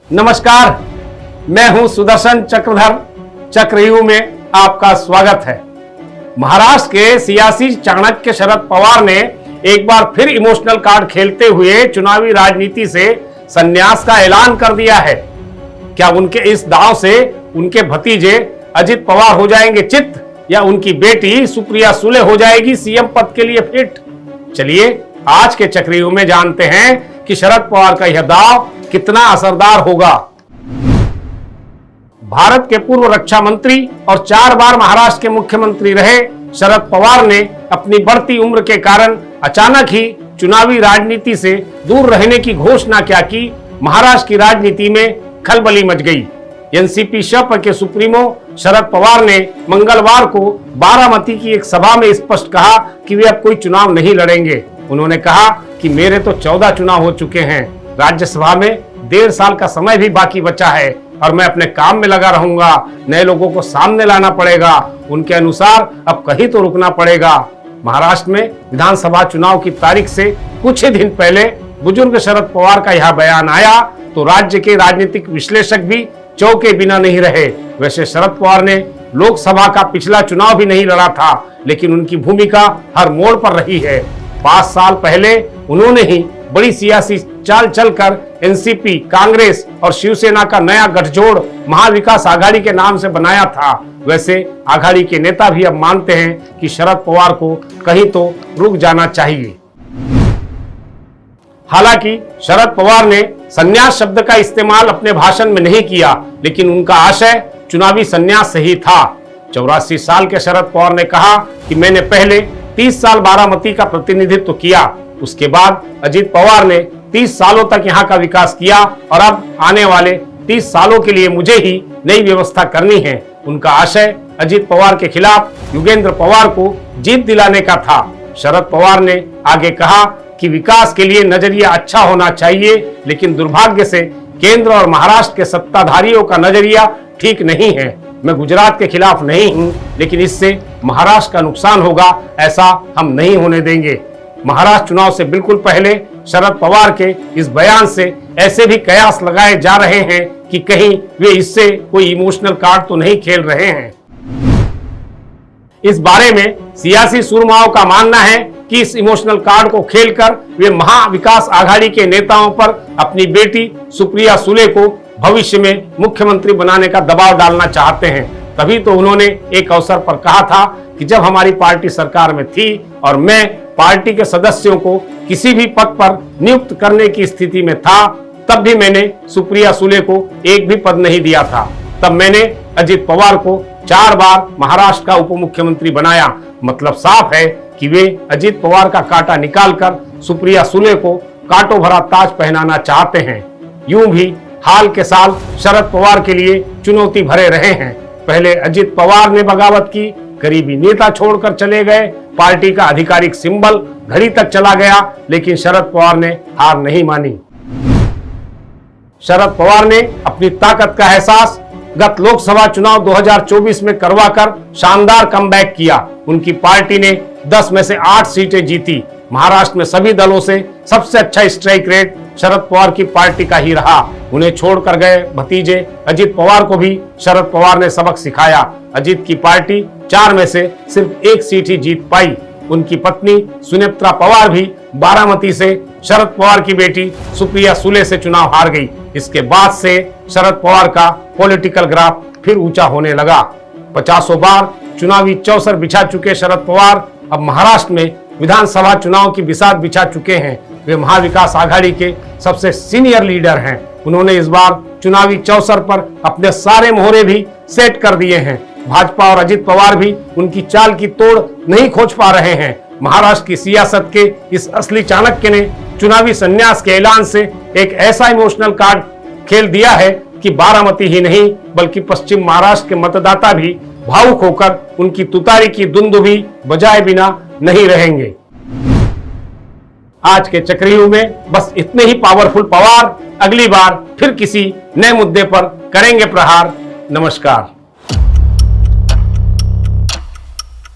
नमस्कार, मैं हूं सुदर्शन चक्रधर। चक्रव्यूह में आपका स्वागत है। महाराष्ट्र के सियासी चाणक्य शरद पवार ने एक बार फिर इमोशनल कार्ड खेलते हुए चुनावी राजनीति से संन्यास का ऐलान कर दिया है। क्या उनके इस दांव से उनके भतीजे अजित पवार हो जाएंगे चित, या उनकी बेटी सुप्रिया सुले हो जाएगी सीएम पद के लिए फिट? चलिए आज के चक्रव्यूह में जानते हैं कि शरद पवार का यह दांव कितना असरदार होगा। भारत के पूर्व रक्षा मंत्री और 4 बार महाराष्ट्र के मुख्यमंत्री रहे शरद पवार ने अपनी बढ़ती उम्र के कारण अचानक ही चुनावी राजनीति से दूर रहने की घोषणा क्या की। महाराष्ट्र की राजनीति में खलबली मच गई। एनसीपी शप के सुप्रीमो शरद पवार ने मंगलवार को बारामती की एक सभा में स्पष्ट कहा कि वे अब कोई चुनाव नहीं लड़ेंगे। उन्होंने कहा कि मेरे तो 14 चुनाव हो चुके हैं, राज्यसभा में 1.5 साल का समय भी बाकी बचा है और मैं अपने काम में लगा रहूंगा। नए लोगों को सामने लाना पड़ेगा, उनके अनुसार अब कहीं तो रुकना पड़ेगा। महाराष्ट्र में विधानसभा चुनाव की तारीख से कुछ ही दिन पहले बुजुर्ग शरद पवार का यह बयान आया तो राज्य के राजनीतिक विश्लेषक भी चौंके बिना नहीं रहे। वैसे शरद पवार ने लोकसभा का पिछला चुनाव भी नहीं लड़ा था, लेकिन उनकी भूमिका हर मोड़ पर रही है। 5 साल पहले उन्होंने ही बड़ी सियासी चाल चलकर एनसीपी, कांग्रेस और शिवसेना का नया गठजोड़ महाविकास आघाड़ी के नाम से बनाया था। वैसे आघाड़ी के नेता भी अब मानते हैं कि शरद पवार को कहीं तो रुक जाना चाहिए। हालांकि शरद पवार ने संन्यास शब्द का इस्तेमाल अपने भाषण में नहीं किया, लेकिन उनका आशय चुनावी संन्यास से ही था। 84 साल के शरद पवार ने कहा कि मैंने पहले 30 साल बारामती का प्रतिनिधित्व किया, उसके बाद अजित पवार ने 30 सालों तक यहाँ का विकास किया और अब आने वाले 30 सालों के लिए मुझे ही नई व्यवस्था करनी है। उनका आशय अजित पवार के खिलाफ युगेंद्र पवार को जीत दिलाने का था। शरद पवार ने आगे कहा कि विकास के लिए नजरिया अच्छा होना चाहिए, लेकिन दुर्भाग्य से केंद्र और महाराष्ट्र के सत्ताधारियों का नजरिया ठीक नहीं है। मैं गुजरात के खिलाफ नहीं हूं, लेकिन इससे महाराष्ट्र का नुकसान होगा, ऐसा हम नहीं होने देंगे। महाराष्ट्र चुनाव से बिल्कुल पहले शरद पवार के इस बयान से ऐसे भी कयास लगाए जा रहे हैं कि कहीं वे इससे कोई इमोशनल कार्ड तो नहीं खेल रहे हैं। इस बारे में सियासी सुरमाओं का मानना है कि इस इमोशनल कार्ड को खेलकर वे महाविकास आघाड़ी के नेताओं पर अपनी बेटी सुप्रिया सुले को भविष्य में मुख्यमंत्री बनाने का दबाव डालना चाहते हैं। तभी तो उन्होंने एक अवसर पर कहा था कि जब हमारी पार्टी सरकार में थी और मैं पार्टी के सदस्यों को किसी भी पद पर नियुक्त करने की स्थिति में था, तब भी मैंने सुप्रिया सुले को एक भी पद नहीं दिया था। तब मैंने अजित पवार को 4 बार महाराष्ट्र का उप मुख्यमंत्री बनाया। मतलब साफ है कि वे अजित पवार का कांटा निकालकर सुप्रिया सुले को कांटों भरा ताज पहनाना चाहते हैं। यूं भी हाल के साल शरद पवार के लिए चुनौती भरे रहे हैं। पहले अजित पवार ने बगावत की, करीबी नेता छोड़कर चले गए, पार्टी का आधिकारिक सिंबल घड़ी तक चला गया, लेकिन शरद पवार ने हार नहीं मानी। शरद पवार ने अपनी ताकत का एहसास गत लोकसभा चुनाव 2024 में करवाकर शानदार कमबैक किया। उनकी पार्टी ने 10 में से 8 सीटें जीती। महाराष्ट्र में सभी दलों से सबसे अच्छा स्ट्राइक रेट शरद पवार की पार्टी का ही रहा। उन्हें छोड़कर गए भतीजे अजित पवार को भी शरद पवार ने सबक सिखाया। अजित की पार्टी 4 में से सिर्फ 1 सीट ही जीत पाई। उनकी पत्नी सुनेत्रा पवार भी बारामती से शरद पवार की बेटी सुप्रिया सुले से चुनाव हार गई। इसके बाद से शरद पवार का पॉलिटिकल ग्राफ फिर ऊंचा होने लगा। 50 बार चुनावी चौसर बिछा चुके शरद पवार अब महाराष्ट्र में विधानसभा चुनाव की बिसात बिछा चुके हैं। वे महाविकास आघाड़ी के सबसे सीनियर लीडर हैं। उन्होंने इस बार चुनावी चौसर पर अपने सारे मोहरे भी सेट कर दिए हैं। भाजपा और अजित पवार भी उनकी चाल की तोड़ नहीं खोज पा रहे हैं। महाराष्ट्र की सियासत के इस असली चाणक्य ने चुनावी संन्यास के ऐलान से एक ऐसा इमोशनल कार्ड खेल दिया है कि बारामती ही नहीं बल्कि पश्चिम महाराष्ट्र के मतदाता भी भावुक होकर उनकी तुतारी की दुंदुभी बजाए बिना नहीं रहेंगे। आज के चक्रव्यूह में बस इतने ही पावरफुल पवार अगली बार फिर किसी नए मुद्दे पर करेंगे प्रहार। नमस्कार।